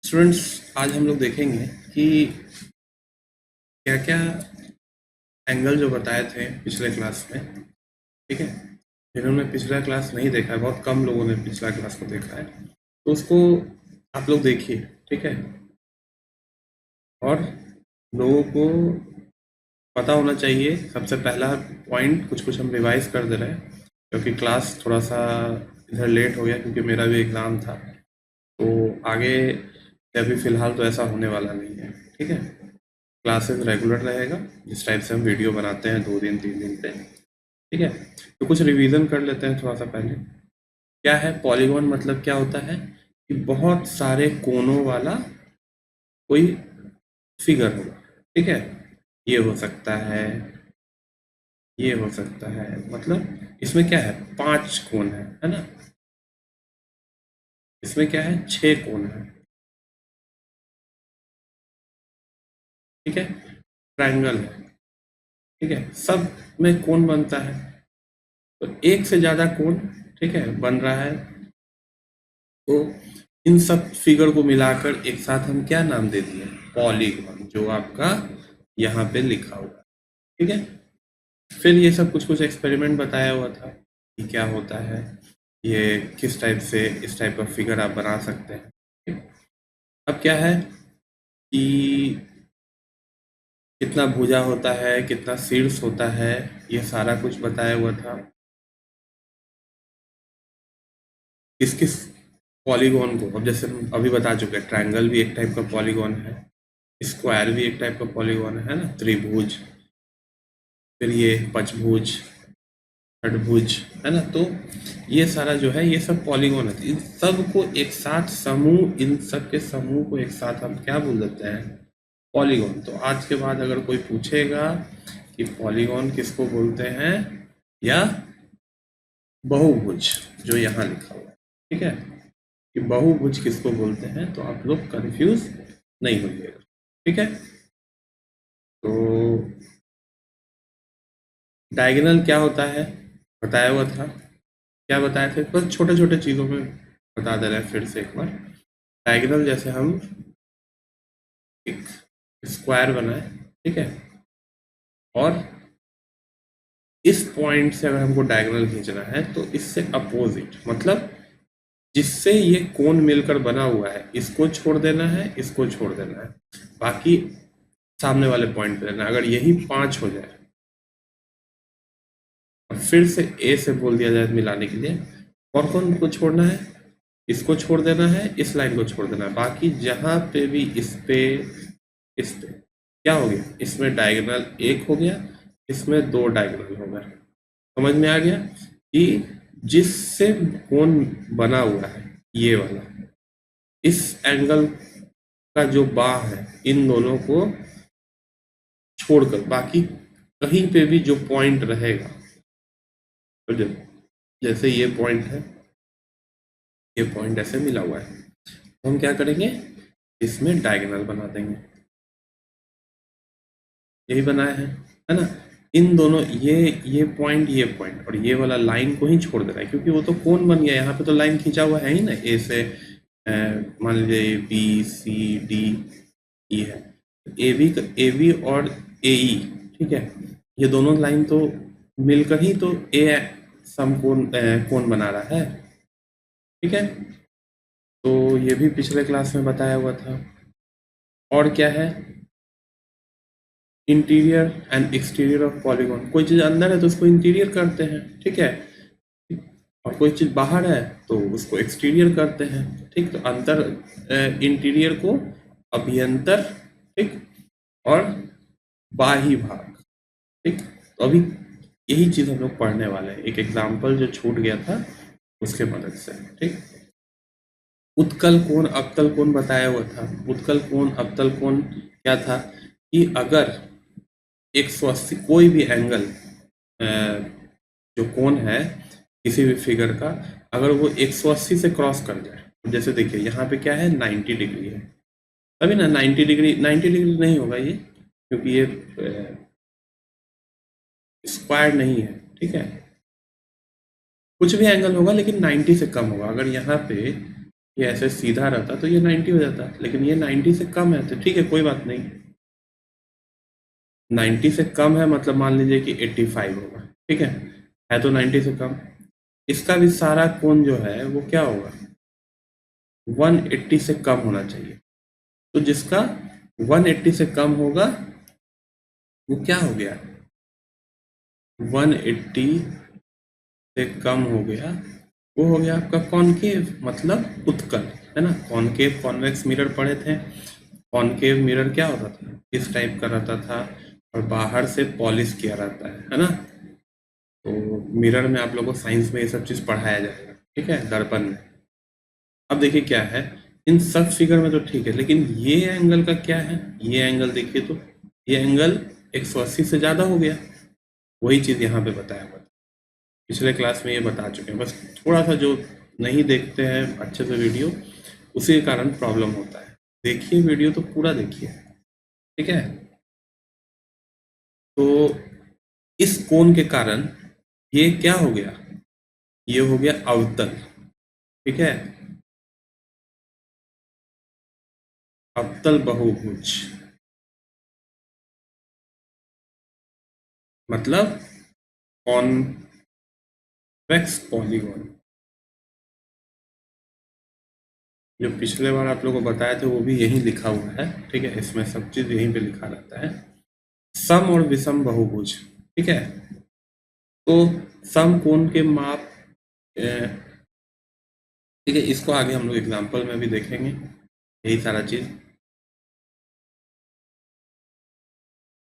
Students, आज हम लोग देखेंगे कि क्या क्या एंगल जो बताए थे पिछले क्लास में। ठीक है, जिन्होंने पिछला क्लास नहीं देखा है, बहुत कम लोगों ने पिछला क्लास को देखा है, तो उसको आप लोग देखिए। ठीक है, और लोगों को पता होना चाहिए। सबसे पहला पॉइंट, कुछ कुछ हम रिवाइज कर दे रहे हैं क्योंकि क्लास थोड़ा सा इधर लेट हो गया, क्योंकि मेरा भी एग्ज़ाम था। तो आगे अभी फ़िलहाल तो ऐसा होने वाला नहीं है। ठीक है, क्लासेस रेगुलर रहेगा जिस टाइप से हम वीडियो बनाते हैं 2 दिन 3 दिन पे। ठीक है, तो कुछ रिवीजन कर लेते हैं थोड़ा सा पहले। क्या है पॉलीगॉन? मतलब क्या होता है कि बहुत सारे कोनों वाला कोई फिगर होगा। ठीक है, ये हो सकता है, ये हो सकता है, मतलब इसमें क्या है, 5 कोण है ना। इसमें क्या है, 6 कोण है। ठीक है, ट्रायंगल है। ठीक है, सब में कोण बनता है, तो एक से ज़्यादा कोण, ठीक है, बन रहा है। तो इन सब फिगर को मिलाकर एक साथ हम क्या नाम दे दिए, पॉलीगॉन, जो आपका यहाँ पे लिखा हुआ। ठीक है, फिर ये सब कुछ कुछ एक्सपेरिमेंट बताया हुआ था कि क्या होता है, ये किस टाइप से इस टाइप का फिगर आप बना सकते हैं। ठीक? अब क्या है कि कितना भुजा होता है, कितना शीर्ष होता है, ये सारा कुछ बताया हुआ था। किस किस पॉलीगॉन को, अब जैसे हम अभी बता चुके हैं, ट्रायंगल भी एक टाइप का पॉलीगॉन है, स्क्वायर भी एक टाइप का पॉलीगॉन है ना, त्रिभुज, फिर ये पंचभुज, षटभुज, है ना। तो ये सारा जो है, ये सब पॉलीगॉन है। इन सब को एक साथ समूह, इन सब के समूह को एक साथ हम क्या बोल देते हैं, पॉलीगॉन। तो आज के बाद अगर कोई पूछेगा कि पॉलीगॉन किसको बोलते हैं या बहुभुज, जो यहाँ लिखा हुआ है, ठीक है, कि बहुभुज किसको बोलते हैं, तो आप लोग कंफ्यूज नहीं होइएगा। ठीक है, तो डायगोनल क्या होता है बताया हुआ था। क्या बताए थे, बस छोटे छोटे चीज़ों में बता दे रहे हैं फिर से एक बार। डायगोनल जैसे हम एक स्क्वायर बनाए, ठीक है, और इस पॉइंट से अगर हमको डायगोनल खींचना है तो इससे अपोजिट, मतलब जिससे ये कोण मिलकर बना हुआ है, इसको छोड़ देना है, इसको छोड़ देना है, बाकी सामने वाले पॉइंट पे रहना। अगर यही 5 हो जाए और फिर से ए से बोल दिया जाए मिलाने के लिए, और कौन को छोड़ना है, इसको छोड़ देना है, इस लाइन को छोड़ देना है, बाकी जहां पे भी इस पे क्या हो गया, इसमें डायगोनल 1 हो गया, इसमें 2 डायगोनल हो गया। समझ में आ गया कि जिससे कोण बना हुआ है ये वाला, इस एंगल का जो बाह है, इन दोनों को छोड़कर बाकी कहीं पे भी जो पॉइंट रहेगा, तो जैसे ये पॉइंट है, ये पॉइंट ऐसे मिला हुआ है, तो हम क्या करेंगे, इसमें डायगोनल बना देंगे। यही बनाया है ना। इन दोनों ये पॉइंट और ये वाला लाइन को ही छोड़ दे रहा है, क्योंकि वो तो कोण बन गया, यहाँ पे तो लाइन खींचा हुआ है ही ना, ए से मान लीजिए बी सी डी ई है, ए बी और ए ई, ठीक है, ये दोनों लाइन तो मिलकर ही तो ए समकोण कोण बना रहा है। ठीक है, तो ये भी पिछले क्लास में बताया हुआ था। और क्या है, interior and exterior of polygon, कोई चीज़ अंदर है तो उसको इंटीरियर करते हैं, ठीक है, और कोई चीज़ बाहर है तो उसको एक्सटीरियर करते हैं। ठीक, तो अंतर इंटीरियर को अभ्यंतर, ठीक, और बाही भाग। ठीक, तो अभी यही चीज़ हम लोग पढ़ने वाले हैं, एक एग्जाम्पल जो छूट गया था उसके मदद से। ठीक, उत्तल कोण अवतल कोण बताया हुआ था। उत्तल कोण अवतल कोण क्या था कि अगर 180 कोई भी एंगल, जो कोण है किसी भी फिगर का, अगर वो 180 से क्रॉस कर जाए, जैसे देखिए यहाँ पे क्या है, 90 डिग्री है, तभी ना 90 डिग्री, 90 डिग्री नहीं होगा ये, क्योंकि ये स्क्वायर नहीं है। ठीक है, कुछ भी एंगल होगा लेकिन 90 से कम होगा। अगर यहाँ पे ये ऐसे सीधा रहता तो ये 90 हो जाता, लेकिन ये 90 से कम है तो ठीक है, कोई बात नहीं। 90 से कम है मतलब मान लीजिए कि 85 होगा, ठीक है तो 90 से कम। इसका भी सारा कोण जो है वो क्या होगा, 180 से कम होना चाहिए। तो जिसका 180 से कम होगा वो क्या हो गया, 180 से कम हो गया, वो हो गया आपका कॉनकेव, मतलब उत्तल, है ना। कॉनकेव कॉन्वेक्स मिरर पढ़े थे। कॉनकेव मिरर क्या होता था, इस टाइप का रहता था और बाहर से पॉलिश किया रहता है ना। तो मिरर में आप लोगों को साइंस में ये सब चीज़ पढ़ाया जाएगा, ठीक है, दर्पण में। अब देखिए क्या है, इन सब फिगर में तो ठीक है, लेकिन ये एंगल का क्या है, ये एंगल देखिए तो ये एंगल 180 से ज़्यादा हो गया। वही चीज़ यहाँ पे बताया हुआ था, पिछले क्लास में ये बता चुके हैं, बस थोड़ा सा जो नहीं देखते हैं अच्छे से वीडियो, उसी के कारण प्रॉब्लम होता है। देखिए वीडियो तो पूरा देखिए, ठीक है। तो इस कोण के कारण ये क्या हो गया, ये हो गया अवतल, ठीक है, अवतल बहुभुज, मतलब कॉन्वेक्स पॉलीगॉन। जो पिछले बार आप लोगों को बताए थे वो भी यही लिखा हुआ है, ठीक है, इसमें सब चीज यहीं पे लिखा रहता है। सम और विषम बहुभुज, ठीक है। तो सम कोण के माप, ठीक है, इसको आगे हम लोग एग्जाम्पल में भी देखेंगे, यही सारा चीज।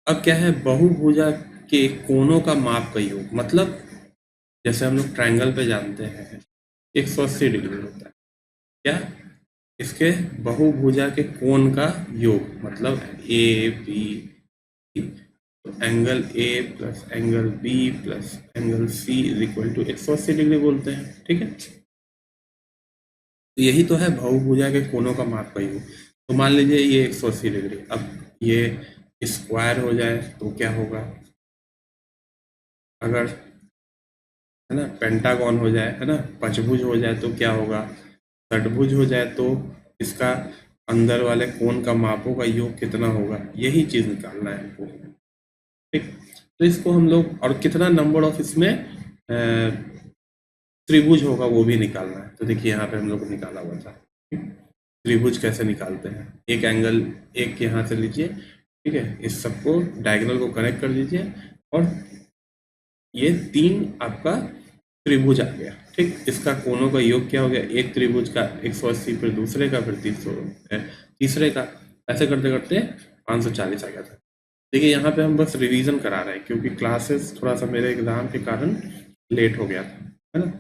अब क्या है, बहुभुजा के कोणों का माप का योग, मतलब जैसे हम लोग ट्रायंगल पे जानते हैं 180 डिग्री होता है, क्या, इसके बहुभुजा के कोण का योग, मतलब ए बी, तो angle A plus angle B plus angle C is equal to 180 degree बोलते हैं, ठीक है। तो यही तो है बहुभुजा के कोणों का माप का योग। तो मान लीजिए ये 180 डिग्री, अब ये स्क्वायर हो जाए तो क्या होगा, अगर, है ना, पेंटागन हो जाए, है ना, पंचभुज हो जाए तो क्या होगा, षटभुज हो जाए तो इसका अंदर वाले कोण का मापों का योग कितना होगा, यही चीज निकालना है हमको, ठीक। तो इसको हम लोग, और कितना नंबर ऑफ इसमें त्रिभुज होगा वो भी निकालना है। तो देखिए यहाँ पे हम लोग को निकाला हुआ था, त्रिभुज कैसे निकालते हैं, एक एंगल एक यहाँ से लीजिए, ठीक है, इस सबको डायगोनल को कनेक्ट कर लीजिए और ये 3 आपका त्रिभुज आ गया, ठीक। इसका कोणों का योग क्या हो गया, एक त्रिभुज का 180, फिर दूसरे का, फिर तीसरे का, ऐसे करते करते 540 आ गया था। देखिए यहाँ पे हम बस रिवीजन करा रहे हैं क्योंकि क्लासेस थोड़ा सा मेरे एग्जाम के कारण लेट हो गया था, है ना।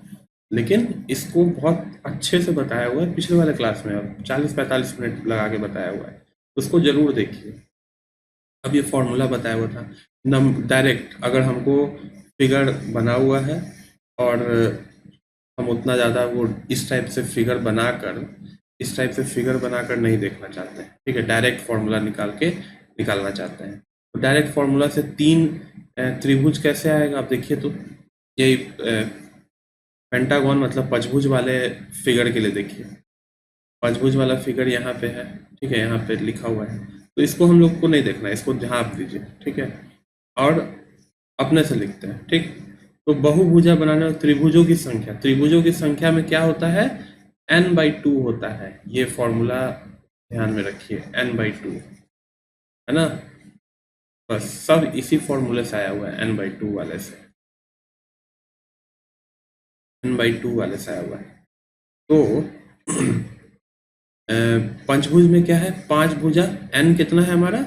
लेकिन इसको बहुत अच्छे से बताया हुआ है पिछले वाले क्लास में, 40-45 मिनट लगा के बताया हुआ है, उसको जरूर देखिए। अब ये फॉर्मूला बताया हुआ था, नम डायरेक्ट अगर हमको फिगर बना हुआ है और हम उतना ज़्यादा वो इस टाइप से फिगर बनाकर, इस टाइप से फिगर बनाकर नहीं देखना चाहते हैं, ठीक है, डायरेक्ट फॉर्मूला निकालना चाहते हैं। तो डायरेक्ट फॉर्मूला से 3 त्रिभुज कैसे आएगा, आप देखिए तो यही पेंटागन मतलब पंचभुज वाले फिगर के लिए देखिए, पंचभुज वाला फिगर यहाँ पे है, ठीक है, यहाँ पे लिखा हुआ है, तो इसको हम लोग को नहीं देखना है, इसको ध्यान दीजिए, ठीक है, और अपने से लिखते हैं, ठीक। तो बहुभुजा बनाने और त्रिभुजों की संख्या में क्या होता है, n/2 होता है, ये फॉर्मूला ध्यान में रखिए, n/2, है ना। बस सब इसी फॉर्मूले से आया हुआ है, n/2 वाले से, n/2 वाले से आया हुआ है। तो पंचभुज में क्या है, 5 भुजा, n कितना है हमारा,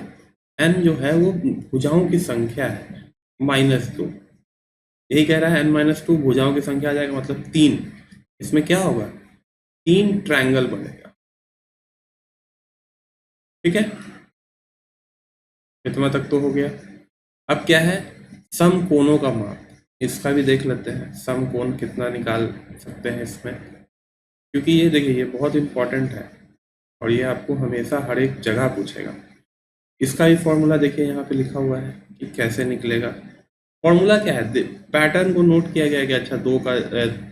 n जो है वो भुजाओं की संख्या है, -2, यही कह रहा है n-2 भुजाओं की संख्या आ जाएगा, मतलब 3। इसमें क्या होगा, 3 ट्रायंगल बनेगा, ठीक है, इतना तक तो हो गया। अब क्या है, सम कोणों का माप, इसका भी देख लेते हैं, सम कोण कितना निकाल सकते हैं इसमें, क्योंकि ये देखिए ये बहुत इंपॉर्टेंट है और ये आपको हमेशा हर एक जगह पूछेगा। इसका भी फॉर्मूला देखिए यहाँ पे लिखा हुआ है कि कैसे निकलेगा, फॉर्मूला क्या है, पैटर्न को नोट किया गया कि अच्छा दो का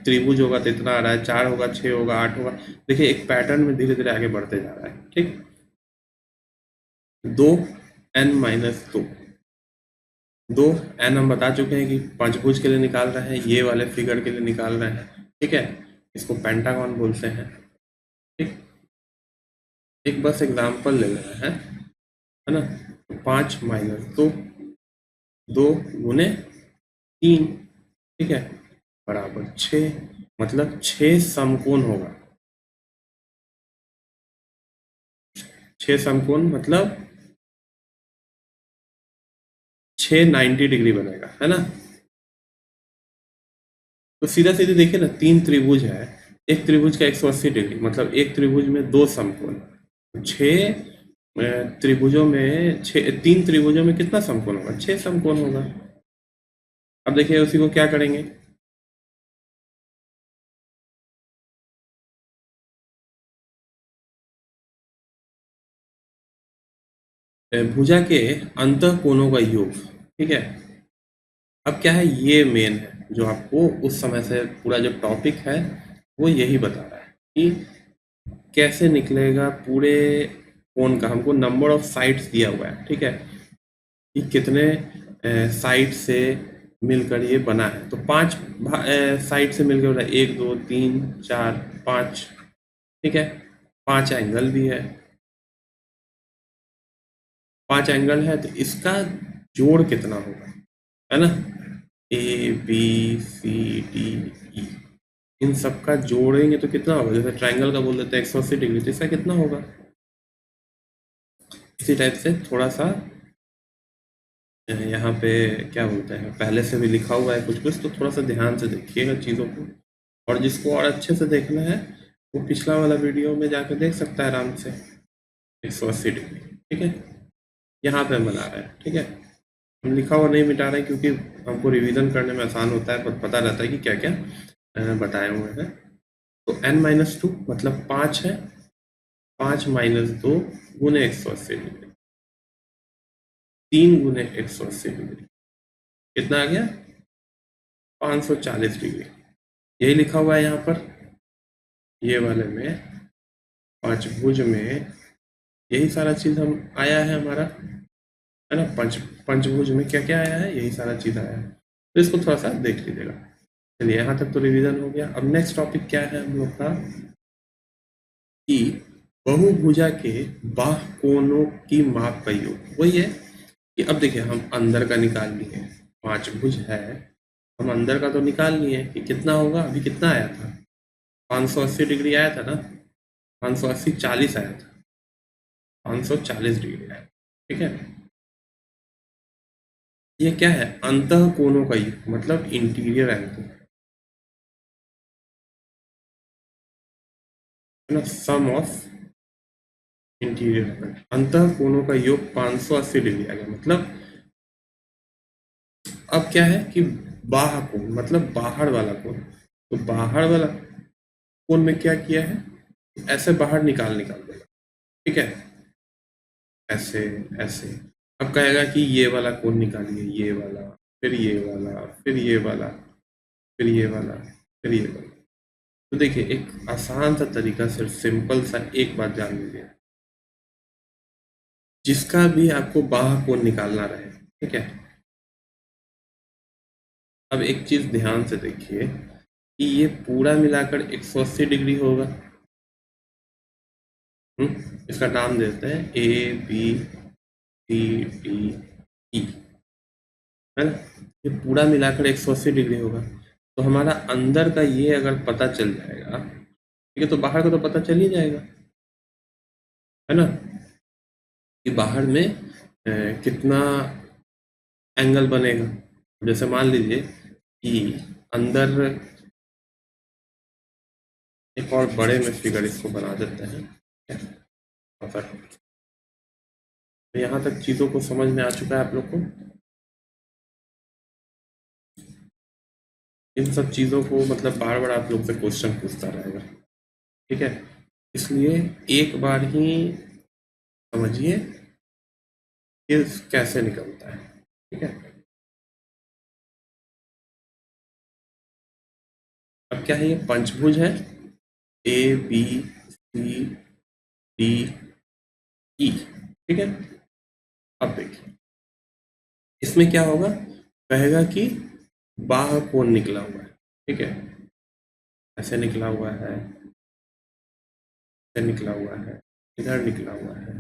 त्रिभुज होगा तो इतना आ रहा है, 4 होगा, 6 होगा, 8 होगा। देखिए एक पैटर्न में धीरे धीरे आगे बढ़ते जा रहा है। ठीक, 2n-2, 2n हम बता चुके हैं कि पंचभुज के लिए निकाल रहे हैं, ये वाले फिगर के लिए निकाल रहे हैं। ठीक है, इसको पेंटागन बोलते हैं। ठीक, एक बस एग्जांपल ले रहे हैं, है ना। 5-2, 2 × 3, ठीक है, बराबर 6, मतलब 6 समकोण होगा। 6 समकोण मतलब 6 90 डिग्री बनेगा, है ना। तो सीधा सीधे देखिए ना, 3 त्रिभुज है, एक त्रिभुज का 180 डिग्री, मतलब एक त्रिभुज में 2 समकोण। 6 त्रिभुजों में 3 त्रिभुजों में कितना समकोण होगा, 6 समकोण होगा। अब देखिए उसी को क्या करेंगे, भुजा के अंतः कोणों का योग। ठीक है, अब क्या है, ये मेन है जो आपको उस समय से पूरा जो टॉपिक है वो यही बता रहा है कि कैसे निकलेगा पूरे कोण का। हमको नंबर ऑफ साइड्स दिया हुआ है, ठीक है, कि कितने साइड से मिलकर ये बना है। तो 5 साइड से मिलकर बना है, 1 2 3 4 5। ठीक है, 5 एंगल भी है, 5 एंगल है, तो इसका जोड़ कितना होगा, है ना। A B C D E, इन सब का जोड़ेंगे तो कितना होगा, जैसे ट्रायंगल का बोल देते हैं 180 डिग्री, तो इसका कितना होगा। इसी टाइप से थोड़ा सा यहाँ पे क्या बोलते हैं, पहले से भी लिखा हुआ है कुछ कुछ, तो थोड़ा सा ध्यान से देखिएगा चीज़ों को। और जिसको और अच्छे से देखना है वो पिछला वाला वीडियो में जाकर देख सकता है आराम से, 180 डिग्री। ठीक है, यहाँ पे हम बना रहे हैं। ठीक है, हम लिखा हुआ नहीं मिटा रहे हैं क्योंकि हमको रिवीजन करने में आसान होता है, पता रहता है कि क्या क्या बताए हुए हैं। तो n-2 मतलब 5 है, 5-2 गुने 180 डिग्री, 3 गुने 180 डिग्री, कितना आ गया, 540 डिग्री। यही लिखा हुआ है यहाँ पर, ये वाले में पंचभुज में यही सारा चीज़ हम आया है हमारा, है ना। पंचभुज में क्या क्या आया है, यही सारा चीज़ आया है, तो इसको थोड़ा सा देख लीजिएगा। चलिए यहाँ तक तो रिवीजन हो गया। अब नेक्स्ट टॉपिक क्या है हम लोग का, कि बहुभुजा के बाह्य कोणों की माप का योग। वही है कि अब देखिए हम अंदर का निकाल लिए, पांचभुज है, हम अंदर का तो निकाल लिए कि कितना होगा। अभी कितना आया था, 580 डिग्री आया था ना, 580 40 आया था, 540 डिग्री आया। ठीक है, ये क्या है, अंतः कोणों का योग, मतलब इंटीरियर एंगल, है ना, सम ऑफ इंटीरियर एंगल। अंतः कोणों का योग 580 डिग्री आ गया। मतलब अब क्या है कि बाह्य कोण मतलब बाहर वाला कोण, तो बाहर वाला कोण में क्या किया है, ऐसे बाहर निकाल देगा। ठीक है, ऐसे ऐसे। अब कहेगा कि ये वाला कोण निकालिए, ये वाला, फिर ये वाला, फिर ये वाला, फिर ये वाला, फिर ये वाला। तो देखिए एक आसान सा तरीका, सिर्फ सिंपल सा एक बात जान लीजिए, जिसका भी आपको बाह्य कोण निकालना रहे, ठीक है। अब एक चीज ध्यान से देखिए कि ये पूरा मिलाकर 180 डिग्री होगा। इसका नाम देते हैं A B C D E, है ना। ये पूरा मिलाकर 180 डिग्री होगा। तो हमारा अंदर का ये अगर पता चल जाएगा, ठीक है, तो बाहर का तो पता चल ही जाएगा, है ना, कि बाहर में कितना एंगल बनेगा। जैसे मान लीजिए कि अंदर, एक और बड़े में फिगर इसको बना देते हैं, परफेक्ट। तो यहाँ तक चीज़ों को समझ में आ चुका है आप लोग को। इन सब चीज़ों को मतलब बार बार आप लोग से क्वेश्चन पूछता रहेगा, ठीक है। इसलिए एक बार ही समझिए कि कैसे निकलता है, ठीक है। अब क्या है, ये पंचभुज है, A B C D E, ठीक है। अब देखिए इसमें क्या होगा, कहेगा कि बाह्य कोण निकला हुआ है, ठीक है, ऐसे निकला हुआ है, ऐसे निकला हुआ है, इधर निकला हुआ है,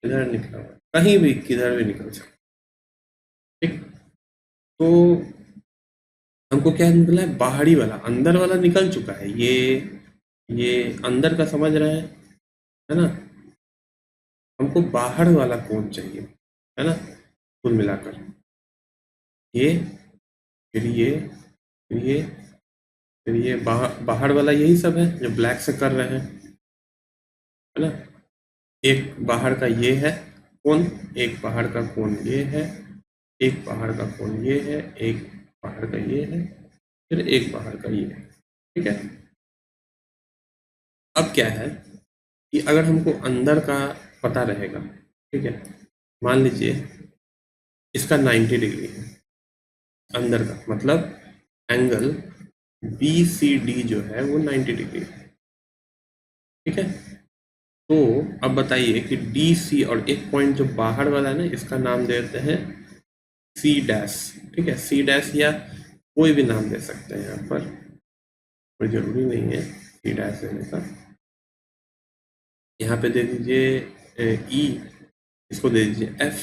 इधर निकला हुआ है, कहीं भी किधर भी निकल सकता है, ठीक। तो हमको क्या निकला है, बाहरी वाला, अंदर वाला निकल चुका है, ये अंदर का समझ रहे हैं, है ना। हमको बाहर वाला कोण चाहिए, है ना, कुल मिलाकर ये, फिर ये, फिर ये, फिर ये बाहर वाला यही सब है जो ब्लैक से कर रहे हैं, है ना। एक बाहर का ये है कोण, एक बाहर का कोण ये है, एक बाहर का कोण ये है, एक बाहर का ये है, फिर एक बाहर का ये है, ठीक है। अब क्या है कि अगर हमको अंदर का पता रहेगा, ठीक है, मान लीजिए इसका 90 डिग्री है अंदर का, मतलब एंगल बी सी डी जो है वो 90 डिग्री है, ठीक है। तो अब बताइए कि डी सी और एक पॉइंट जो बाहर वाला है ना, इसका नाम देते हैं सी डैश, ठीक है, सी डैश या कोई भी नाम दे सकते हैं यहाँ पर, कोई जरूरी नहीं है सी डैश देने का। यहाँ पे दे दीजिए ई, इसको दे दीजिए एफ,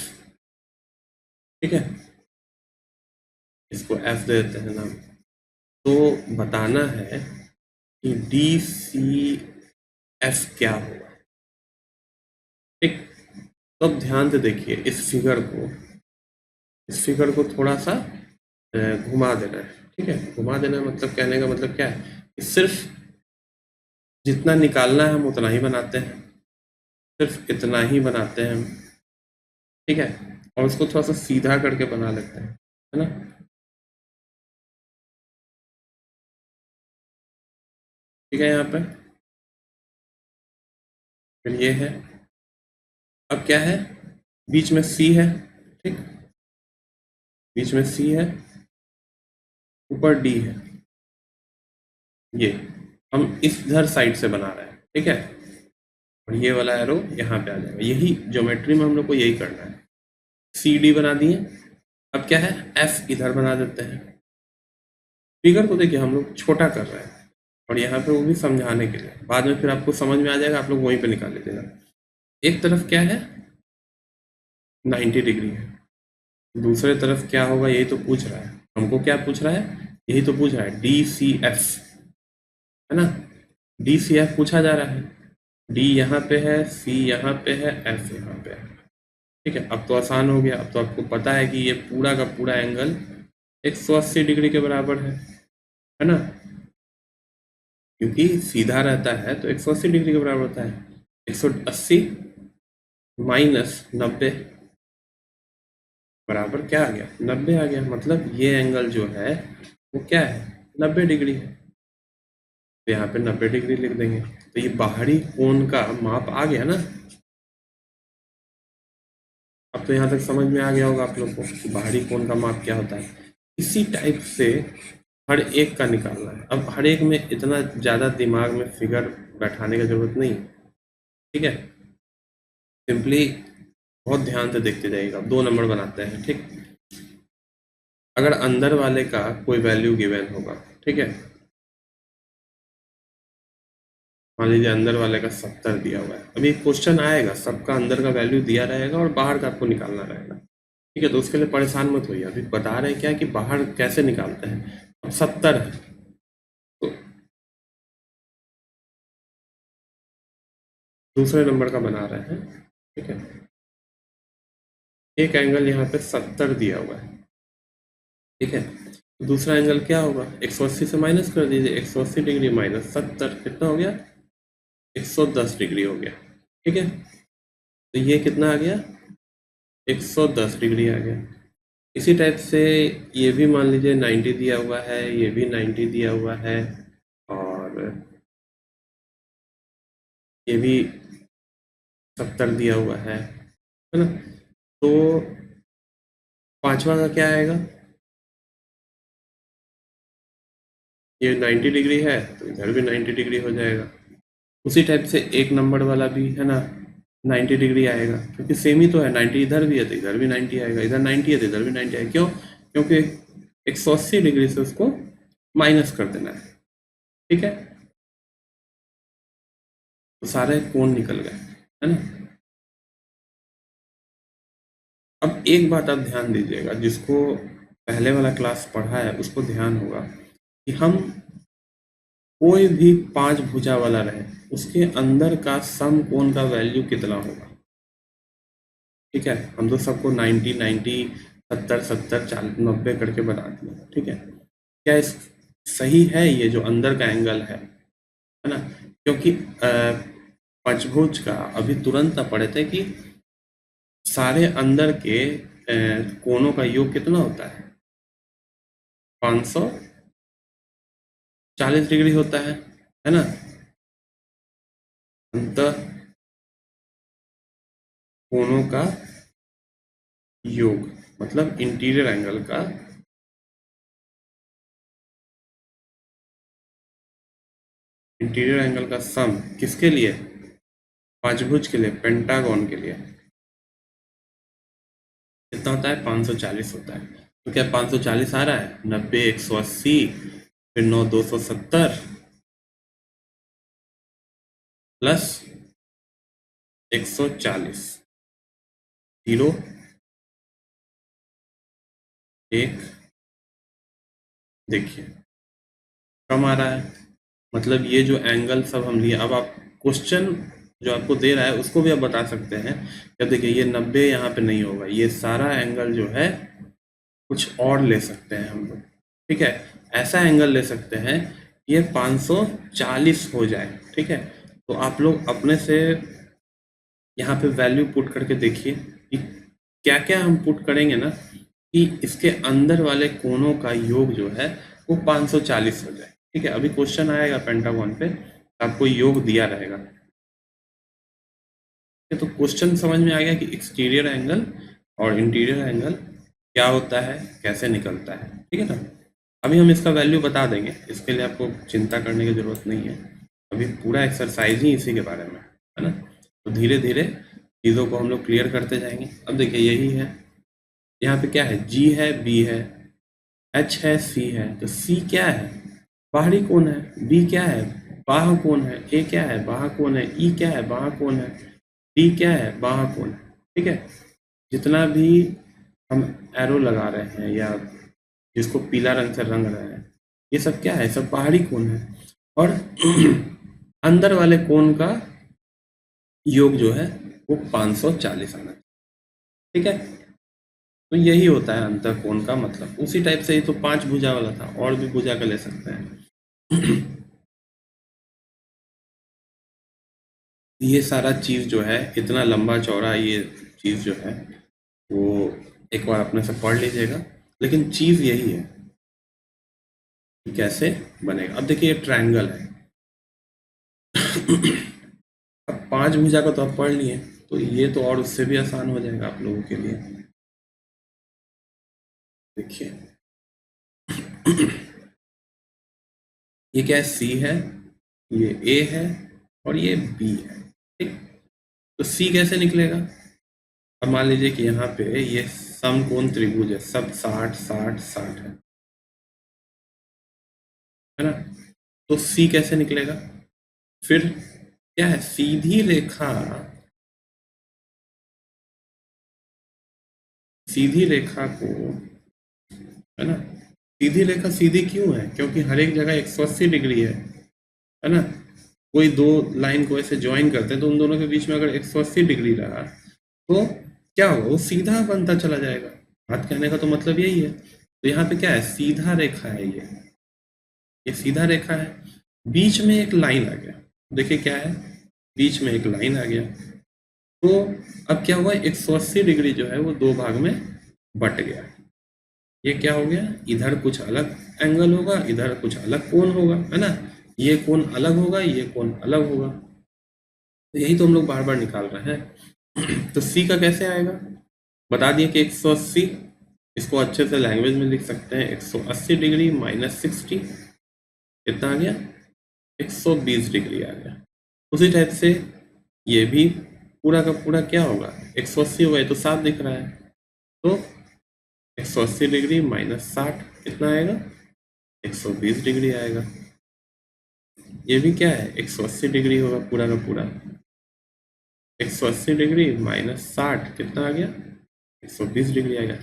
ठीक है, इसको एफ दे देते हैं नाम। तो बताना है कि डी सी एफ क्या होगा, ठीक। तो अब ध्यान से देखिए इस फिगर को थोड़ा सा घुमा देना है, ठीक है। घुमा देना मतलब, कहने का मतलब क्या है कि सिर्फ जितना निकालना है हम उतना ही बनाते हैं, सिर्फ इतना ही बनाते हैं हम, ठीक है। और उसको थोड़ा सा सीधा करके बना लेते हैं, है ना। ठीक है, यहाँ पे फिर ये है, अब क्या है, बीच में सी है, ठीक, बीच में सी है, ऊपर डी है, ये हम इस इधर साइड से बना रहे हैं, ठीक है। और ये वाला एरो यहाँ पे आ जाएगा, यही ज्योमेट्री में हम लोग को यही करना है। सी डी बना दिए, अब क्या है, एफ इधर बना देते हैं। फिगर को देखिए हम लोग छोटा कर रहे हैं, और यहाँ पे वो भी समझाने के लिए, बाद में फिर आपको समझ में आ जाएगा, आप लोग वहीं पे निकाल लीजिएगा। एक तरफ क्या है, 90 डिग्री है, दूसरे तरफ क्या होगा यही तो पूछ रहा है हमको, क्या पूछ रहा है, यही तो पूछ रहा है, डी सी एफ, है ना। डी सी एफ पूछा जा रहा है, डी यहाँ पे है, सी यहाँ पे है, एफ यहाँ पे है, ठीक है। अब तो आसान हो गया, अब तो आपको पता है कि ये पूरा का पूरा एंगल 180 डिग्री के बराबर है ना, क्योंकि सीधा रहता है तो 180 डिग्री के बराबर होता है। 180 माइनस 90 बराबर क्या आ गया, 90 आ गया, मतलब ये एंगल जो है वो क्या है, 90 डिग्री है। तो यहाँ पे 90 डिग्री लिख देंगे, तो ये बाहरी कोण का माप आ गया ना। अब तो यहाँ तक समझ में आ गया होगा आप लोग को कि बाहरी कोण का माप क्या होता है। इसी टाइप से हर एक का निकालना है। अब हर एक में इतना ज़्यादा दिमाग में फिगर बैठाने की जरूरत नहीं, ठीक है। सिंपली बहुत ध्यान से देखते जाइएगा। 2 नंबर बनाते हैं, ठीक। अगर अंदर वाले का कोई वैल्यू गिवन होगा, ठीक है, मान लीजिए अंदर वाले का 70 दिया हुआ है। अभी क्वेश्चन आएगा, सबका अंदर का वैल्यू दिया रहेगा और बाहर का आपको निकालना रहेगा, ठीक है। तो उसके लिए परेशान मत होइए, अभी बता रहे हैं क्या कि बाहर कैसे निकालते हैं। अब 70 है तो दूसरे नंबर का बना रहे हैं, ठीक है। एक एंगल यहाँ पे 70 दिया हुआ है, ठीक है। दूसरा एंगल क्या होगा, 180 से माइनस कर दीजिए, 180 डिग्री माइनस 70 कितना हो गया, 110 डिग्री हो गया, ठीक है। तो ये कितना आ गया, 110 डिग्री आ गया। इसी टाइप से ये भी मान लीजिए 90 दिया हुआ है, ये भी 90 दिया हुआ है, और ये भी 70 दिया हुआ है ना। तो पांचवा का क्या आएगा, ये 90 डिग्री है तो इधर भी 90 डिग्री हो जाएगा। उसी टाइप से एक नंबर वाला भी है ना 90 डिग्री आएगा, क्योंकि सेम ही तो है। 90 इधर भी है तो इधर भी 90 आएगा, इधर 90 है तो इधर भी 90 आएगा। क्यों? क्योंकि 180 डिग्री से उसको माइनस कर देना है। ठीक है, तो सारे कोण निकल गए, है ना। अब एक बात आप ध्यान दीजिएगा, जिसको पहले वाला क्लास पढ़ा है उसको ध्यान होगा कि हम कोई भी 5 भुजा वाला रहे उसके अंदर का सम कोण का वैल्यू कितना होगा। ठीक है, हम तो सबको 90 90 70 70 40 90 करके बता दिए। ठीक है, क्या इस सही है ये जो अंदर का एंगल है ना। क्योंकि पंचभुज का अभी तुरंत पढ़े थे कि सारे अंदर के कोणों का योग कितना होता है, 540 डिग्री होता है ना। अंत कोणों का योग मतलब इंटीरियर एंगल का सम किसके लिए, पांचभुज के लिए, पेंटागन के लिए कितना होता है, 540 होता है। तो क्या 540 आ रहा है, 90 180 फिर 9 270 प्लस 140 0 1 देखिए कम आ रहा है। मतलब ये जो एंगल सब हम लिए, अब आप क्वेश्चन जो आपको दे रहा है उसको भी आप बता सकते हैं। अब देखिए ये 90 यहाँ पे नहीं होगा, ये सारा एंगल जो है कुछ और ले सकते हैं हम लोग। ठीक है, ऐसा एंगल ले सकते हैं ये 540 हो जाए। ठीक है, तो आप लोग अपने से यहाँ पे वैल्यू पुट करके देखिए कि क्या क्या हम पुट करेंगे ना कि इसके अंदर वाले कोनों का योग जो है वो 540 हो जाए। ठीक है, अभी क्वेश्चन आएगा पेंटागन पे, आपको योग दिया रहेगा। तो क्वेश्चन समझ में आ गया कि एक्सटीरियर एंगल और इंटीरियर एंगल क्या होता है, कैसे निकलता है। ठीक है ना, अभी हम इसका वैल्यू बता देंगे, इसके लिए आपको चिंता करने की जरूरत नहीं है। अभी पूरा एक्सरसाइज ही इसी के बारे में है ना, तो धीरे धीरे चीज़ों को हम लोग क्लियर करते जाएंगे। अब देखिए यही है, यहाँ पे क्या है, जी है, बी है, एच है, सी है। तो सी क्या है, बाहरी कोण है। बी क्या है, बाह्य कोण है। ए क्या है, बाह्य कोण है। ई क्या है, बाह्य कोण है। डी क्या है, बाह्य कोण है। ठीक है, जितना भी हम एरो लगा रहे हैं या जिसको पीला रंग से रंग रहे हैं, ये सब क्या है, सब बाहरी कोण है। और अंदर वाले कोण का योग जो है वो 540 आना। ठीक है, तो यही होता है अंतर कोण का मतलब। उसी टाइप से ही तो 5 भुजा वाला था, और भी भुजा का ले सकते हैं। ये सारा चीज जो है इतना लंबा चौड़ा ये चीज जो है वो एक बार अपने से पढ़ लीजिएगा, लेकिन चीज यही है कि कैसे बनेगा। अब देखिए ये ट्रायंगल है। अब 5 भुजा का तो आप पढ़ लिए, तो ये तो और उससे भी आसान हो जाएगा आप लोगों के लिए। देखिए ये क्या है, सी है, ये ए है और ये बी है। ठीक, तो सी कैसे निकलेगा। अब मान लीजिए कि यहाँ पे ये समकोण त्रिभुज है, सब 60 60 60 है ना। तो सी कैसे निकलेगा, फिर क्या है, सीधी रेखा, सीधी रेखा को, है ना। सीधी रेखा सीधी क्यों है, क्योंकि हर एक जगह 180 डिग्री है ना। कोई दो लाइन को ऐसे ज्वाइन करते हैं तो उन दोनों के बीच में अगर 180 डिग्री रहा तो क्या होगा, वो सीधा बनता चला जाएगा। बात कहने का तो मतलब यही है। तो यहाँ पे क्या है, सीधा रेखा है, ये सीधा रेखा है, बीच में एक लाइन आ गया। देखिए क्या है, बीच में एक लाइन आ गया। तो अब क्या हुआ, 180 डिग्री जो है वो दो भाग में बट गया। ये क्या हो गया, इधर कुछ अलग एंगल होगा, इधर कुछ अलग कोण होगा, है ना। ये कोण अलग होगा, ये कोण अलग होगा। तो यही तो हम लोग बार बार निकाल रहे हैं। तो सी का कैसे आएगा, बता दिए कि 180, इसको अच्छे से लैंग्वेज में लिख सकते हैं, 180 डिग्री माइनस 60 कितना आ गया, 120 डिग्री आ गया। उसी टाइप से ये भी पूरा का पूरा क्या होगा, 180 होगा, ये तो साफ दिख रहा है। तो 180 डिग्री माइनस 60 कितना आएगा, 120 डिग्री आएगा। ये भी क्या है, 180 डिग्री होगा पूरा का पूरा। 180 डिग्री माइनस 60 कितना आ गया, 120 डिग्री आएगा।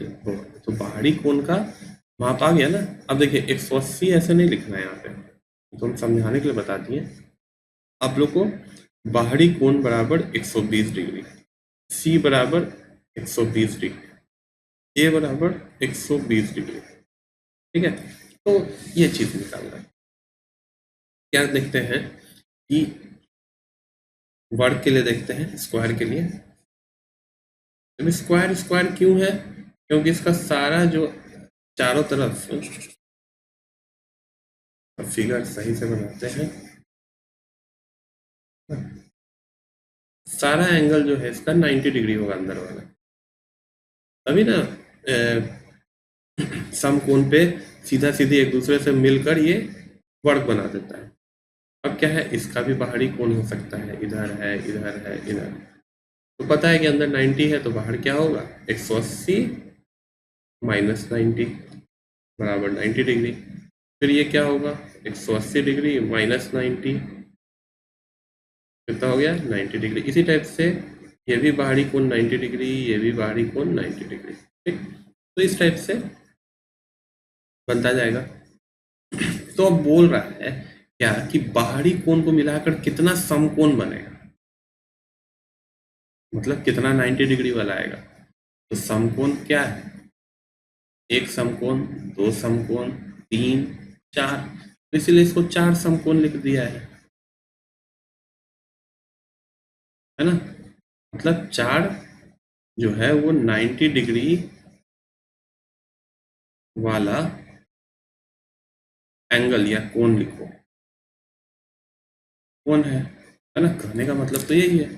तो बाहरी कोण का माप आ गया ना। अब देखिए 180 ऐसे नहीं लिखना है यहाँ पे, तो हम समझाने के लिए बता दिए आप लोग को। बाहरी कोण बराबर 120 डिग्री, सी बराबर 120 डिग्री, ए बराबर 120 डिग्री, ठीक है। तो ये चीज निकालना है। क्या देखते हैं कि वर्ग के लिए देखते हैं, स्क्वायर के लिए। अब स्क्वायर स्क्वायर क्यों है, क्योंकि इसका सारा जो चारों तरफ फिगर सही से बनाते हैं, सारा एंगल जो है इसका 90 डिग्री होगा अंदर वाला। तभी ना समकोण पे सीधा सीधी एक दूसरे से मिलकर ये वर्ग बना देता है। अब क्या है, इसका भी बाहरी कोण हो सकता है, इधर है, इधर है, इधर। तो पता है कि अंदर 90 है, तो बाहर क्या होगा, 180 माइनस 90 बराबर 90 डिग्री। फिर ये क्या होगा, 180 डिग्री माइनस 90 कितना हो गया, 90 डिग्री। इसी टाइप से ये भी बाहरी कोण 90 डिग्री, ये भी बाहरी कोण 90 डिग्री, ठीक। तो इस टाइप से बनता जाएगा। तो अब बोल रहा है क्या कि बाहरी कोण को मिलाकर कितना समकोण बनेगा, मतलब कितना 90 डिग्री वाला आएगा। तो समकोण क्या है, एक समकोण, दो समकोण, तीन, चार। तो इसीलिए इसको चार समकोण लिख दिया है ना। मतलब चार जो है वो 90 डिग्री वाला एंगल या कोण लिखो, कोण है ना। कहने का मतलब तो यही है।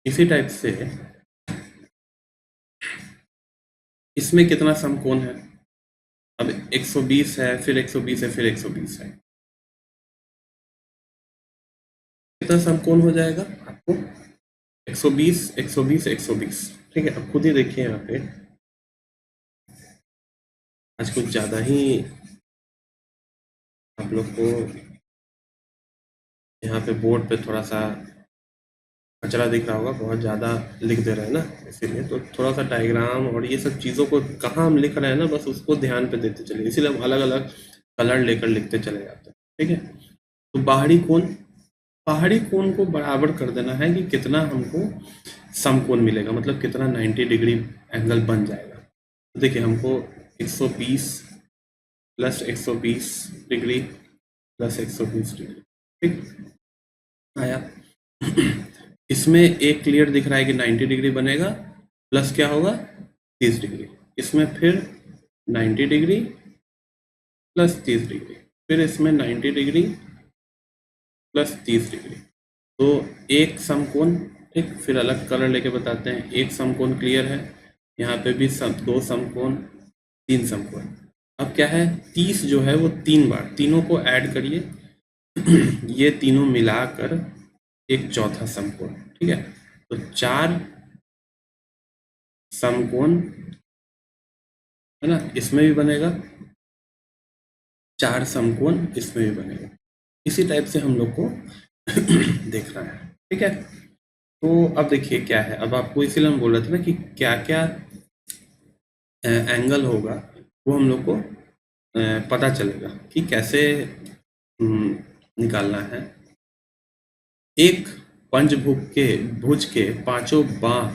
इसी टाइप से इसमें कितना समकोण है, अब 120 है, फिर 120 है, फिर 120 है, कितना समकोण हो जाएगा आपको, 120 120 120, ठीक है। अब खुद ही देखिए यहाँ पे, आज कुछ ज़्यादा ही आप लोग को यहाँ पे बोर्ड पे थोड़ा सा कचरा दिख रहा होगा, बहुत ज़्यादा लिख दे रहे हैं ना, इसीलिए। तो थोड़ा सा डायग्राम और ये सब चीज़ों को कहाँ हम लिख रहे हैं ना, बस उसको ध्यान पे देते चलिए, इसीलिए हम अलग अलग कलर लेकर लिखते चले जाते हैं, ठीक है। तो बाहरी कोण को बराबर कर देना है कि कितना हमको समकोण मिलेगा, मतलब कितना 90 डिग्री एंगल बन जाएगा। तो देखिए हमको 120 प्लस 120 डिग्री प्लस 120 डिग्री, ठीक आया। इसमें एक क्लियर दिख रहा है कि 90 डिग्री बनेगा, प्लस क्या होगा, 30 डिग्री। इसमें फिर 90 डिग्री प्लस 30 डिग्री, फिर इसमें 90 डिग्री प्लस 30 डिग्री। तो एक समकोण, ठीक। फिर अलग कलर लेके बताते हैं, एक समकोण क्लियर है, यहाँ पे भी दो समकोण, तीन समकोण। अब क्या है, 30 जो है वो तीन बार, तीनों को ऐड करिए, ये तीनों मिलाकर एक चौथा समकोण, ठीक है। तो चार समकोण है ना, इसमें भी बनेगा, चार समकोण इसमें भी बनेगा। इसी टाइप से हम लोग को देखना है, ठीक है। तो अब देखिए क्या है, अब आपको इसीलिए हम बोल रहे थे ना कि क्या क्या एंगल होगा वो हम लोग को पता चलेगा कि कैसे निकालना है। एक भुज के पांचों बाह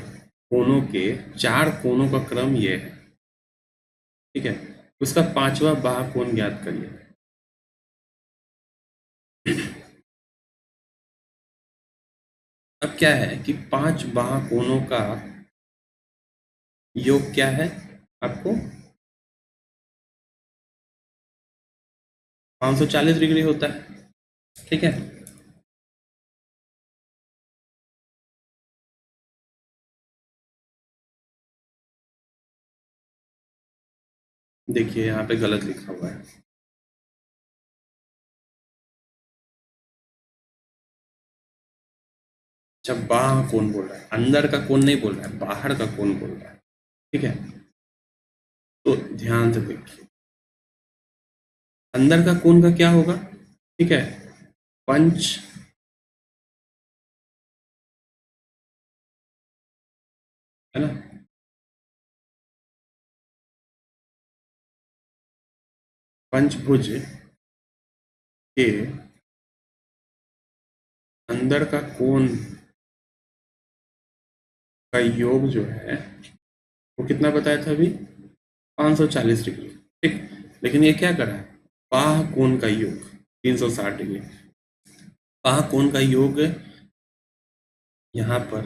कोनों के चार कोनों का क्रम ये है, ठीक है। उसका पांचवा बाह कोण ज्ञात करिए। अब क्या है कि पांच बाह कोनों का योग क्या है आपको, 540 डिग्री होता है, ठीक है। देखिए यहाँ पे गलत लिखा हुआ है, जब बाह कोण बोल रहा है, अंदर का कोण नहीं बोल रहा है, बाहर का कोण बोल रहा है, ठीक है। तो ध्यान से देखिए, अंदर का कोण का क्या होगा, ठीक है, पंच है ना, पंचभुज के अंदर का कोण का योग जो है वो कितना बताया था अभी, 540 डिग्री, ठीक। लेकिन ये क्या करा है, बाह कोण का योग 360 डिग्री, बाह कोण का योग यहाँ पर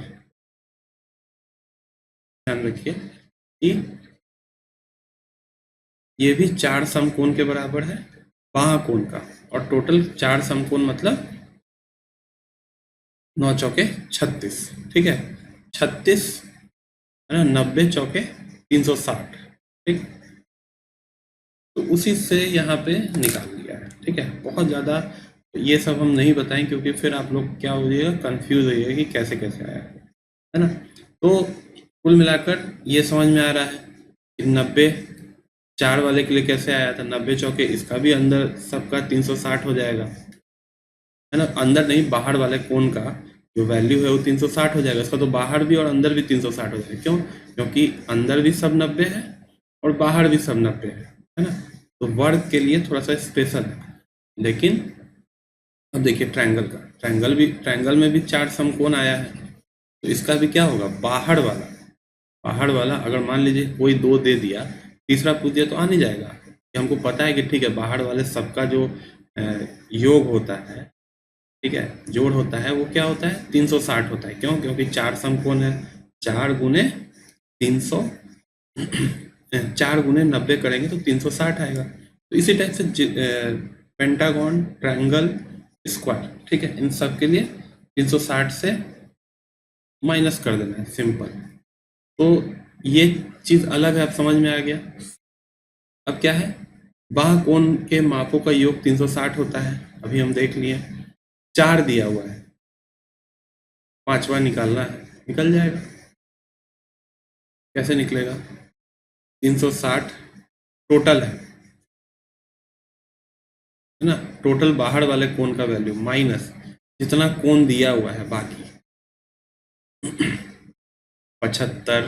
ध्यान रखिए कि ये भी 4 समकोण के बराबर है बाह कोण का, और टोटल 4 समकोण मतलब 9 चौके 36, ठीक है, 36 है ना, 90 चौके 360, ठीक। तो उसी से यहाँ पे निकाल लिया है, ठीक है। बहुत ज़्यादा ये सब हम नहीं बताएं क्योंकि फिर आप लोग क्या हो जाइएगा, कंफ्यूज हो जाइएगा कि कैसे कैसे आया है ना। तो कुल मिलाकर ये समझ में आ रहा है कि 90 4 वाले के लिए कैसे आया था, 90 चौके, इसका भी अंदर सबका 360 हो जाएगा, है ना। अंदर नहीं, बाहर वाले कोण का जो वैल्यू है वो 360 हो जाएगा, इसका तो बाहर भी और अंदर भी 360 हो जाएगा। क्यों? क्योंकि अंदर भी सब 90 है और बाहर भी सब 90 है ना। तो वर्ग के लिए थोड़ा सा स्पेशल है। लेकिन अब देखिए ट्रायंगल में भी 4 समकोण आया है, तो इसका भी क्या होगा, बाहर वाला अगर मान लीजिए कोई 2 दे दिया, तीसरा पूछ दिया तो आ नहीं जाएगा, कि हमको पता है कि ठीक है बाहर वाले सबका जो योग होता है, ठीक है, जोड़ होता है, वो क्या होता है, 360 होता है। क्यों? क्योंकि 4 समकोण है, 4 गुने 300 4 गुने 90 करेंगे तो 360 आएगा। तो इसी टाइप से पेंटागन, ट्रायंगल, स्क्वायर, ठीक है, इन सब के लिए 360 से माइनस कर देना है, सिंपल। तो ये चीज अलग है, अब समझ में आ गया। अब क्या है, बाह कोण के मापों का योग 360 होता है, अभी हम देख लिए। 4 दिया हुआ है, पांचवा निकालना है, निकल जाएगा। कैसे निकलेगा, 360 टोटल है ना, टोटल बाहर वाले कोण का वैल्यू माइनस जितना कोण दिया हुआ है बाकी 75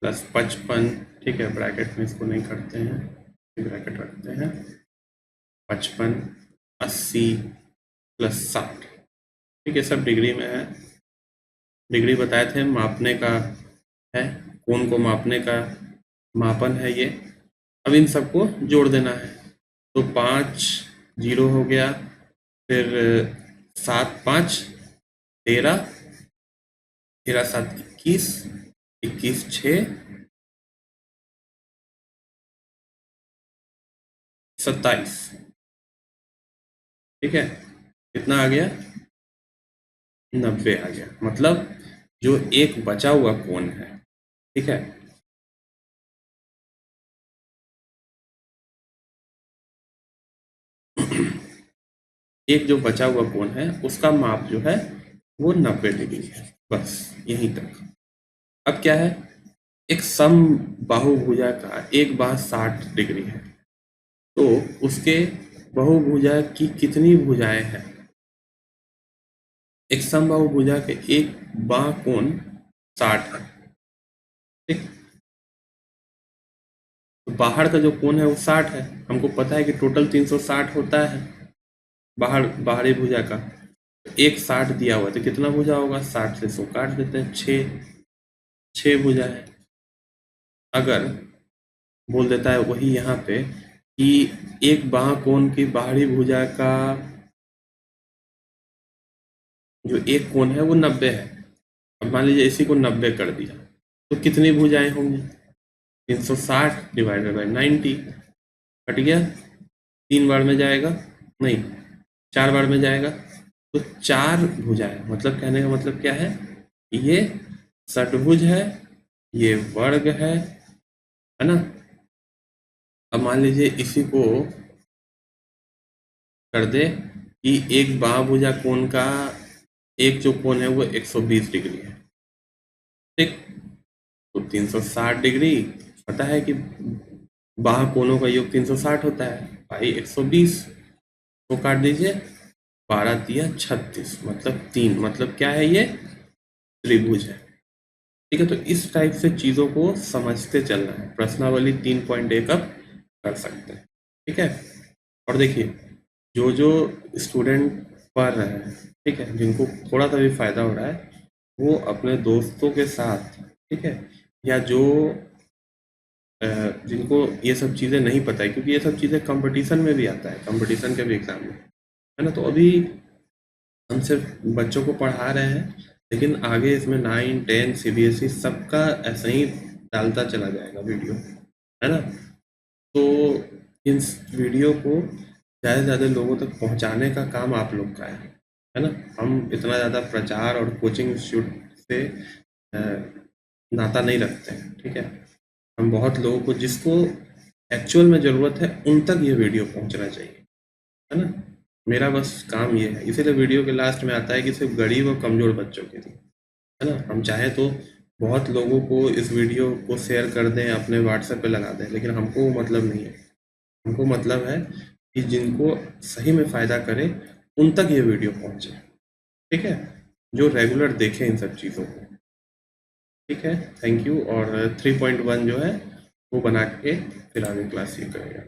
प्लस 55, ठीक है, ब्रैकेट में इसको नहीं करते हैं, ब्रैकेट रखते हैं, 55 80 प्लस 60, ठीक है, सब डिग्री में है। डिग्री बताए थे मापने का है, कोण को मापने का मापन है ये। अब इन सबको जोड़ देना है, तो 5 0 हो गया, फिर 7 5 13, 13 7 21, 21 6 27, ठीक है, कितना आ गया, 90 आ गया। मतलब जो एक बचा हुआ कोण है, ठीक है, एक जो बचा हुआ कोण है उसका माप जो है वो 90 डिग्री है, बस यहीं तक। अब क्या है, एक सम बाहुभुजा का एक बाह 60 डिग्री है, तो उसके बहुभुजा की कितनी भुजाएं हैं, एक समबाहुभुजा के एक बाह कोण 60 है, ठीक। तो बाहर का जो कोण है वो 60 है, हमको पता है कि टोटल 360 होता है बाहरी भुजा का, एक 60 दिया हुआ है, तो कितना भुजा होगा, 60 से 100 काट देते हैं, 6 भुजा है। अगर बोल देता है वही यहाँ पे कि एक बाह कोण की बाहरी भुजा का जो एक कोण है वो 90 है, अब मान लीजिए इसी को 90 कर दिया, तो कितनी भुजाएं होंगी, 360 डिवाइडेड बाई 90, कट गया, 3 बार में जाएगा, नहीं 4 बार में जाएगा, तो 4 भुजाएं, मतलब कहने का मतलब क्या है, ये षटभुज है, ये वर्ग है ना। अब मान लीजिए इसी को कर दे कि एक बाहुभुजा कोण का एक जो कोण है वो 120 डिग्री है, ठीक। तो 360 डिग्री पता है कि बाह्य कोणों का योग 360 होता है, भाई 120 को काट दीजिए, 12 तिया 36, मतलब 3, मतलब क्या है ये, त्रिभुज है। ठीक है, तो इस टाइप से चीज़ों को समझते चलना है, प्रश्नावली 3.1 अब कर सकते हैं। ठीक है, और देखिए जो जो स्टूडेंट पढ़ रहे हैं, ठीक है, जिनको थोड़ा सा भी फायदा हो रहा है, वो अपने दोस्तों के साथ, ठीक है, या जो जिनको ये सब चीज़ें नहीं पता है, क्योंकि ये सब चीज़ें कंपटीशन में भी आता है, कंपटीशन के भी एग्जाम में, है ना। तो अभी हम सिर्फ बच्चों को पढ़ा रहे हैं, लेकिन आगे इसमें 9, 10 CBSE सबका ऐसे ही डालता चला जाएगा वीडियो, है ना। तो इन वीडियो को ज़्यादा से ज़्यादा लोगों तक पहुंचाने का काम आप लोग का है ना। हम इतना ज़्यादा प्रचार और कोचिंग इंस्टीट्यूट से अ, नाता नहीं रखते हैं, ठीक है। हम बहुत लोगों को जिसको एक्चुअल में ज़रूरत है उन तक ये वीडियो पहुंचना चाहिए, है ना। मेरा बस काम ये है, इसीलिए वीडियो के लास्ट में आता है कि सिर्फ गरीब और कमज़ोर बच्चों के लिए, है ना। हम चाहे तो बहुत लोगों को इस वीडियो को शेयर कर दें, अपने व्हाट्सएप पे लगा दें, लेकिन हमको वो मतलब नहीं है। हमको मतलब है कि जिनको सही में फ़ायदा करे उन तक ये वीडियो पहुँचे, ठीक है, जो रेगुलर देखें इन सब चीज़ों को। ठीक है, थैंक यू। और 3.1 जो है वो बना के फिर आगे क्लास ये करेगा।